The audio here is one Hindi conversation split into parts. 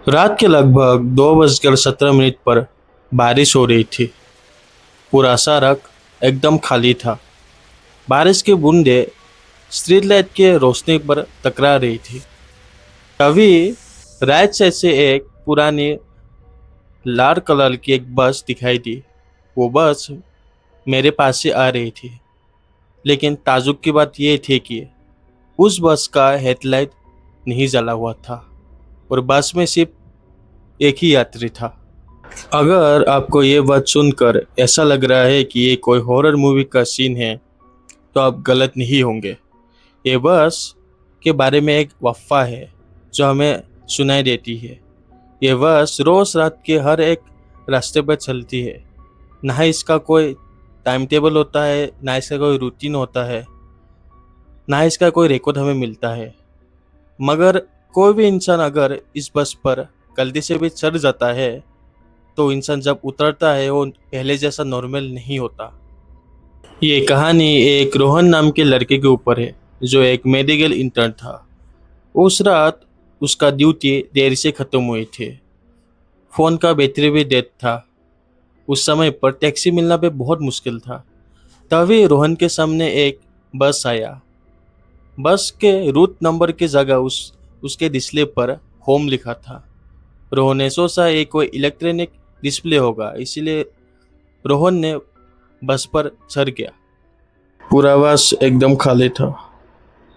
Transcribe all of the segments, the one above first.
रात के लगभग 2:17 पर बारिश हो रही थी। पूरा सड़क एकदम खाली था। बारिश की बूंदें स्ट्रीट लाइट के रोशनी पर टकरा रही थी। तभी राइट साइड से एक पुरानी लाल कलर की एक बस दिखाई दी। वो बस मेरे पास से आ रही थी। लेकिन ताजुब की बात यह थी कि उस बस का हेडलाइट नहीं जला हुआ था और बस में सिर्फ एक ही यात्री था। अगर आपको ये बात सुनकर ऐसा लग रहा है कि ये कोई हॉरर मूवी का सीन है, तो आप गलत नहीं होंगे। ये बस के बारे में एक अफवाह है जो हमें सुनाई देती है। ये बस रोज रात के हर एक रास्ते पर चलती है। ना इसका कोई टाइम टेबल होता है, ना इसका कोई रूटीन होता है, ना इसका कोई रिकॉर्ड हमें मिलता है। मगर कोई भी इंसान अगर इस बस पर गलती से भी चढ़ जाता है, तो इंसान जब उतरता है वो पहले जैसा नॉर्मल नहीं होता। ये कहानी एक रोहन नाम के लड़के के ऊपर है जो एक मेडिकल इंटर्न था। उस रात उसका ड्यूटी देर से खत्म हुई थी। फोन का बैटरी भी डेड था। उस समय पर टैक्सी मिलना भी बहुत मुश्किल था। तभी रोहन के सामने एक बस आया। बस के रूट नंबर की जगह उसके डिस्प्ले पर होम लिखा था। रोहन ने सोचा ये कोई इलेक्ट्रॉनिक डिस्प्ले होगा, इसीलिए रोहन ने बस पर चढ़ गया। पूरा बस एकदम खाली था।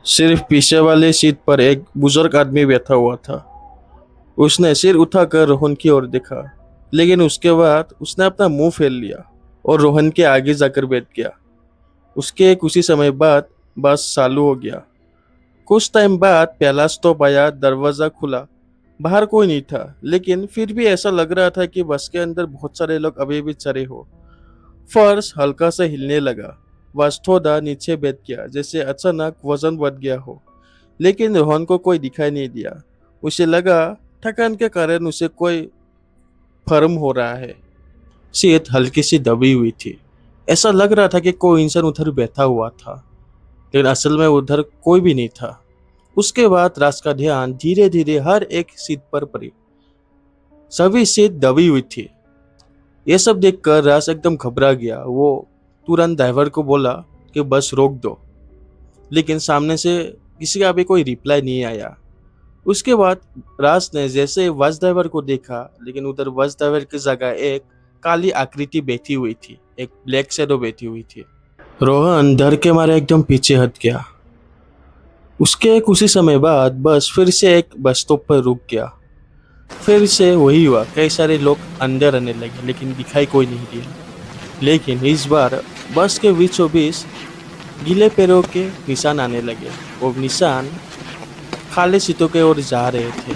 सिर्फ पीछे वाले सीट पर एक बुजुर्ग आदमी बैठा हुआ था। उसने सिर उठाकर रोहन की ओर देखा, लेकिन उसके बाद उसने अपना मुंह फेर लिया और रोहन के आगे जाकर बैठ गया। उसके कुछ ही समय बाद बस चालू हो गया। कुछ टाइम बाद पहला स्टॉप आया। दरवाजा खुला। बाहर कोई नहीं था, लेकिन फिर भी ऐसा लग रहा था कि बस के अंदर बहुत सारे लोग अभी भी चढ़े हो। फर्श हल्का सा हिलने लगा। बस थोड़ा नीचे बैठ गया, जैसे अचानक वजन बढ़ गया हो। लेकिन रोहन को कोई दिखाई नहीं दिया। उसे लगा थकान के कारण उसे कोई फर्म हो रहा है। सीट हल्की सी दबी हुई थी। ऐसा लग रहा था कि कोई इंसान उधर बैठा हुआ था, लेकिन असल में उधर कोई भी नहीं था। उसके बाद राज का ध्यान धीरे धीरे हर एक सीट पर पड़ी। सभी सीट दबी हुई थी। ये सब देखकर राज एकदम घबरा गया। वो तुरंत ड्राइवर को बोला कि बस रोक दो, लेकिन सामने से किसी का भी कोई रिप्लाई नहीं आया। उसके बाद राज ने जैसे बस ड्राइवर को देखा, लेकिन उधर बस ड्राइवर की जगह एक काली आकृति बैठी हुई थी, एक ब्लैक शैडो बैठी हुई थी। रोहन डर के मारे एकदम पीछे हट गया। उसके कुछ ही समय बाद बस फिर से एक बस स्टॉप पर रुक गया। फिर से वही हुआ। कई सारे लोग अंदर आने लगे, लेकिन दिखाई कोई नहीं दिया। लेकिन इस बार बस के बीचों बीच गीले पैरों के निशान आने लगे। वो निशान खाली सीटों की ओर जा रहे थे।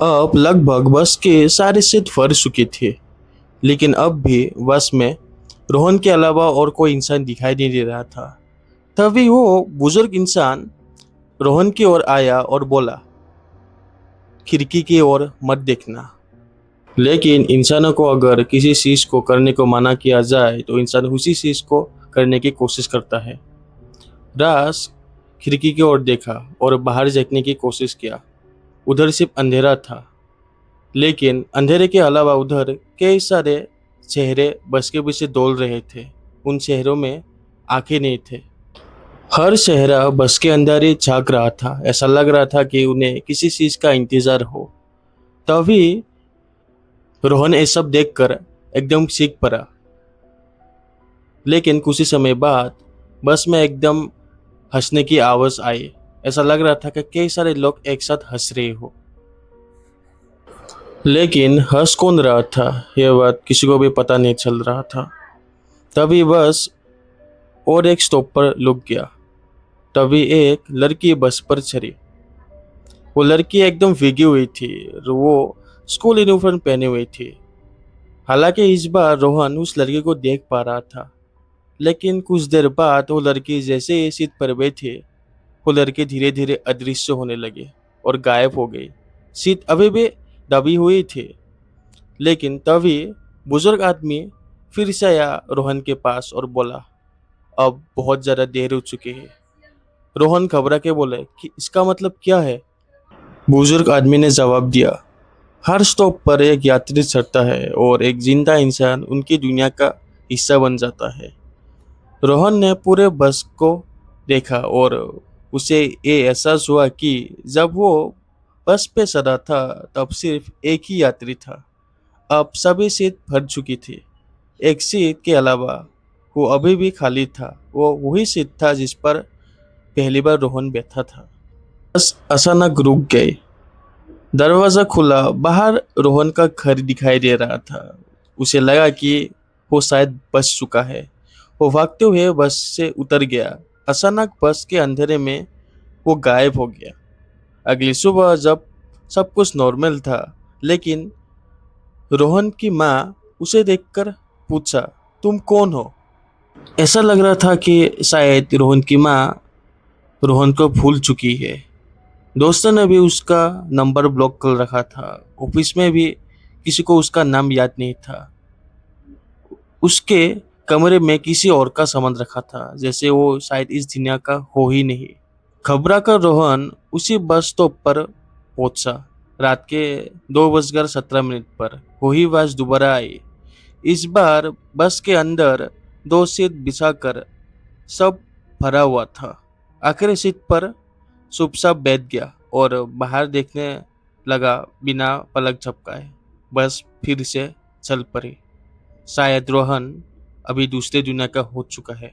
अब लगभग बस की सारी सीट भर चुकी थी, लेकिन अब भी बस में रोहन के अलावा और कोई इंसान दिखाई नहीं दे रहा था। तभी वो बुजुर्ग इंसान रोहन की ओर आया और बोला, खिड़की की ओर मत देखना। लेकिन इंसानों को अगर किसी चीज को करने को मना किया जाए, तो इंसान उसी चीज को करने की कोशिश करता है। राज खिड़की की ओर देखा और बाहर देखने की कोशिश किया। उधर सिर्फ अंधेरा था, लेकिन अंधेरे के अलावा उधर कई सारे चेहरे बस के पीछे दौड़ रहे थे। उन चेहरों में आंखें नहीं थे। हर चेहरा बस के अंदर ही झांक रहा था। ऐसा लग रहा था कि उन्हें किसी चीज का इंतजार हो। तभी रोहन ये सब देखकर एकदम सीख पड़ा। लेकिन कुछ ही समय बाद बस में एकदम हंसने की आवाज आई। ऐसा लग रहा था कि कई सारे लोग एक साथ हंस रहे हो। लेकिन हंस कौन रहा था, यह बात किसी को भी पता नहीं चल रहा था। तभी बस और एक स्टॉप पर रुक गया। तभी एक लड़की बस पर चढ़ी। वो लड़की एकदम भीगी हुई थी। वो स्कूल यूनिफॉर्म पहने हुई थी। हालांकि इस बार रोहन उस लड़की को देख पा रहा था, लेकिन कुछ देर बाद वो लड़की जैसे ही सीट पर बैठी, वो लड़की धीरे धीरे अदृश्य होने लगी और गायब हो गई। सीट अभी भी दबी हुई थी। लेकिन तभी बुजुर्ग आदमी फिर से आया रोहन के पास और बोला, अब बहुत ज्यादा देर हो चुकी है। रोहन घबरा के बोले कि इसका मतलब क्या है। बुजुर्ग आदमी ने जवाब दिया, हर स्टॉप पर एक यात्री चढ़ता है और एक जिंदा इंसान उनकी दुनिया का हिस्सा बन जाता है। रोहन ने पूरे बस को देखा और उसे ये एहसास हुआ कि जब वो बस पे चढ़ा था तब सिर्फ एक ही यात्री था। अब सभी सीट भर चुकी थी। एक सीट के अलावा वो अभी भी खाली था। वो वही सीट था जिस पर पहली बार रोहन बैठा था। बस अचानक रुक गई। दरवाजा खुला, बाहर रोहन का घर दिखाई दे रहा था। उसे लगा कि वो शायद बच चुका है। वो भागते हुए बस से उतर गया। अचानक बस के अंधेरे में वो गायब हो गया। अगली सुबह जब सब कुछ नॉर्मल था, लेकिन रोहन की माँ उसे देखकर पूछा, तुम कौन हो? ऐसा लग रहा था कि शायद रोहन की माँ रोहन को भूल चुकी है। दोस्तों ने भी उसका नंबर ब्लॉक कर रखा था। ऑफिस में भी किसी को उसका नाम याद नहीं था। उसके कमरे में किसी और का सामान रखा था, जैसे वो शायद इस दुनिया का हो ही नहीं। घबरा कर रोहन उसी बस स्टॉप पर पहुंचा। रात के 2:17 पर वही बस दोबारा आई। इस बार बस के अंदर दो सीट बिछाकर सब भरा हुआ था। आखिरी सीट पर चुपचाप बैठ गया और बाहर देखने लगा बिना पलक झपकाए। बस फिर से चल पड़ी। शायद रोहन अभी दूसरे दुनिया का हो चुका है।